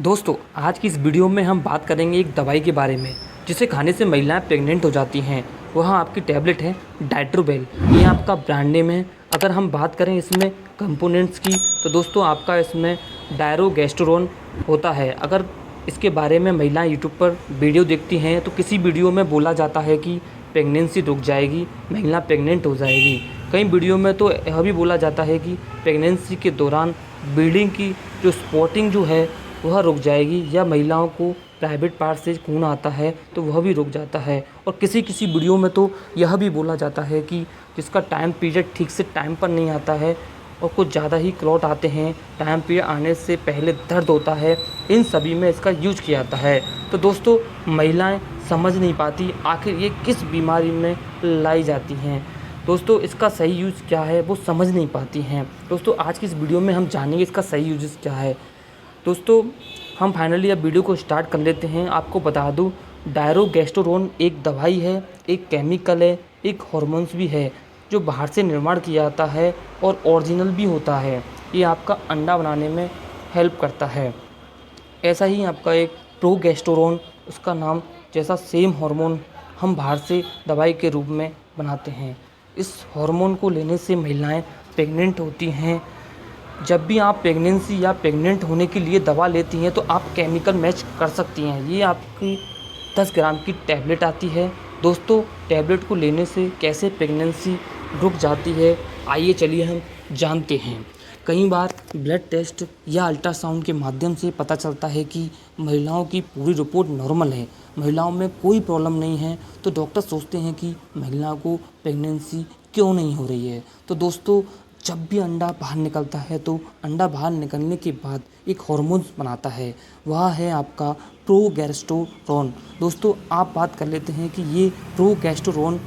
दोस्तों, आज की इस वीडियो में हम बात करेंगे एक दवाई के बारे में जिसे खाने से महिलाएं प्रेग्नेंट हो जाती हैं। वह आपकी टैबलेट है डाइट्रोबेल। ये आपका ब्रांड नेम है। अगर हम बात करें इसमें कंपोनेंट्स की तो दोस्तों आपका इसमें डायरोगेस्टेरोन होता है। अगर इसके बारे में महिलाएं यूट्यूब पर वीडियो देखती हैं तो किसी वीडियो में बोला जाता है कि प्रेगनेंसी रुक जाएगी, महिला प्रेग्नेंट हो जाएगी। कई वीडियो में तो यह भी बोला जाता है कि प्रेगनेंसी के दौरान ब्लीडिंग की जो स्पॉटिंग जो है वह रुक जाएगी, या महिलाओं को प्राइवेट पार्ट से खून आता है तो वह भी रुक जाता है। और किसी किसी वीडियो में तो यह भी बोला जाता है कि जिसका टाइम पीरियड ठीक से टाइम पर नहीं आता है और कुछ ज़्यादा ही क्लॉट आते हैं, टाइम पीरियड आने से पहले दर्द होता है, इन सभी में इसका यूज किया जाता है। तो दोस्तों, महिलाएं समझ नहीं पाती आखिर ये किस बीमारी में लाई जाती हैं। दोस्तों, इसका सही यूज़ क्या है वो समझ नहीं पाती हैं। दोस्तों, आज की इस वीडियो में हम जानेंगे इसका सही यूज क्या है। दोस्तों, हम फाइनली अब वीडियो को स्टार्ट कर लेते हैं। आपको बता दूं, डायरोगेस्टेरोन एक दवाई है, एक केमिकल है, एक हार्मोन्स भी है जो बाहर से निर्माण किया जाता है और ओरिजिनल भी होता है। ये आपका अंडा बनाने में हेल्प करता है। ऐसा ही आपका एक प्रोगेस्टेरोन, उसका नाम जैसा सेम हार्मोन हम बाहर से दवाई के रूप में बनाते हैं। इस हार्मोन को लेने से महिलाएं प्रेग्नेंट होती हैं। जब भी आप प्रेगनेंसी या प्रेग्नेंट होने के लिए दवा लेती हैं तो आप केमिकल मैच कर सकती हैं। ये आपकी 10 ग्राम की टैबलेट आती है। दोस्तों, टैबलेट को लेने से कैसे प्रेगनेंसी रुक जाती है, आइए चलिए हम जानते हैं। कई बार ब्लड टेस्ट या अल्ट्रासाउंड के माध्यम से पता चलता है कि महिलाओं की पूरी रिपोर्ट नॉर्मल है, महिलाओं में कोई प्रॉब्लम नहीं है, तो डॉक्टर सोचते हैं कि महिला को प्रेगनेंसी क्यों नहीं हो रही है। तो दोस्तों, जब भी अंडा बाहर निकलता है तो अंडा बाहर निकलने के बाद एक हार्मोन बनाता है, वह है आपका प्रोगेस्टेरोन। दोस्तों, आप बात कर लेते हैं कि ये प्रोगेस्टेरोन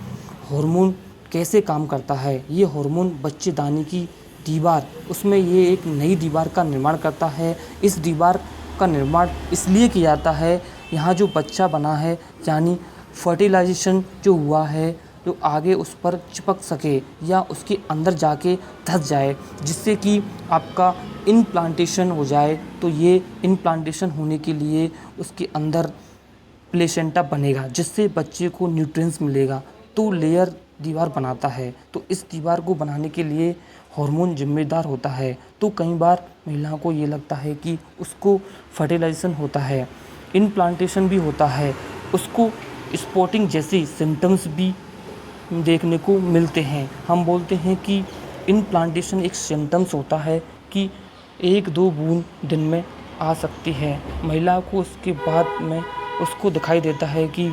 हार्मोन कैसे काम करता है। ये हार्मोन बच्चेदानी की दीवार, उसमें ये एक नई दीवार का निर्माण करता है। इस दीवार का निर्माण इसलिए किया जाता है, यहाँ जो बच्चा बना है यानी फर्टिलाइजेशन जो हुआ है, जो आगे उस पर चिपक सके या उसके अंदर जाके धंस जाए, जिससे कि आपका इम्प्लांटेशन हो जाए। तो ये इम्प्लांटेशन होने के लिए उसके अंदर प्लेसेंटा बनेगा, जिससे बच्चे को न्यूट्रिएंट्स मिलेगा। तो लेयर दीवार बनाता है। तो इस दीवार को बनाने के लिए हार्मोन जिम्मेदार होता है। तो कई बार महिलाओं को ये लगता है कि उसको फर्टिलाइजेशन होता है, इम्प्लांटेशन भी होता है, उसको स्पॉटिंग जैसी सिम्टम्स भी देखने को मिलते हैं। हम बोलते हैं कि इम्प्लांटेशन एक सिम्टम्स होता है कि 1-2 बूंद दिन में आ सकती है। महिला को उसके बाद में उसको दिखाई देता है कि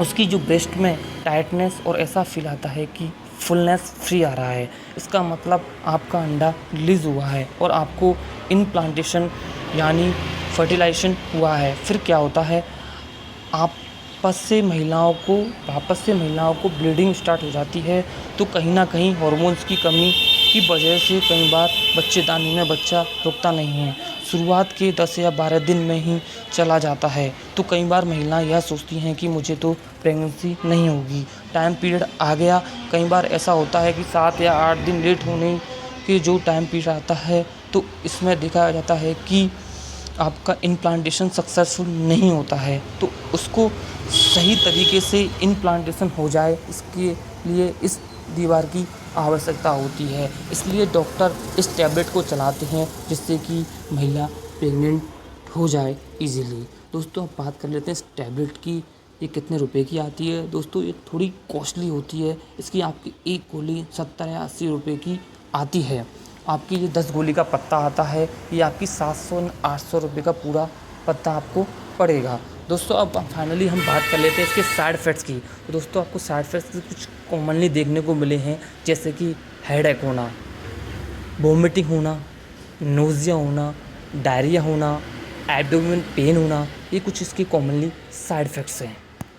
उसकी जो ब्रेस्ट में टाइटनेस और ऐसा फील आता है कि फुलनेस फ्री आ रहा है। इसका मतलब आपका अंडा रिलीज़ हुआ है और आपको इम्प्लांटेशन यानी फर्टिलाइजेशन हुआ है। फिर क्या होता है, वापस से महिलाओं को ब्लीडिंग स्टार्ट हो जाती है। तो कहीं ना कहीं हार्मोन्स की कमी की वजह से कई बार बच्चेदानी में बच्चा रुकता नहीं है, शुरुआत के 10 या 12 दिन में ही चला जाता है। तो कई बार महिलाएं यह सोचती हैं कि मुझे तो प्रेगनेंसी नहीं होगी, टाइम पीरियड आ गया। कई बार ऐसा होता है कि 7 या 8 दिन लेट होने के जो टाइम पीरियड आता है, तो इसमें देखा जाता है कि आपका इम्प्लांटेशन सक्सेसफुल नहीं होता है। तो उसको सही तरीके से इम्प्लांटेशन हो जाए, इसके लिए इस दीवार की आवश्यकता होती है। इसलिए डॉक्टर इस टैबलेट को चलाते हैं जिससे कि महिला प्रेग्नेंट हो जाए इजीली। दोस्तों, अब बात कर लेते हैं इस टैबलेट की, ये कितने रुपए की आती है। दोस्तों, ये थोड़ी कॉस्टली होती है। इसकी आपकी एक गोली 70 या 80 रुपये की आती है। आपकी ये 10 गोली का पत्ता आता है, ये आपकी 700-800 रुपये का पूरा पत्ता आपको पड़ेगा। दोस्तों, अब फाइनली हम बात कर लेते हैं इसके साइड इफ़ेक्ट्स की। तो दोस्तों, आपको साइड इफ़ेक्ट्स कुछ कॉमनली देखने को मिले हैं, जैसे कि हेडेक होना, वोमिटिंग होना, नोज़िया होना, डायरिया होना, एब्डोमेन पेन होना। ये कुछ इसके कॉमनली साइड इफ़ेक्ट्स हैं।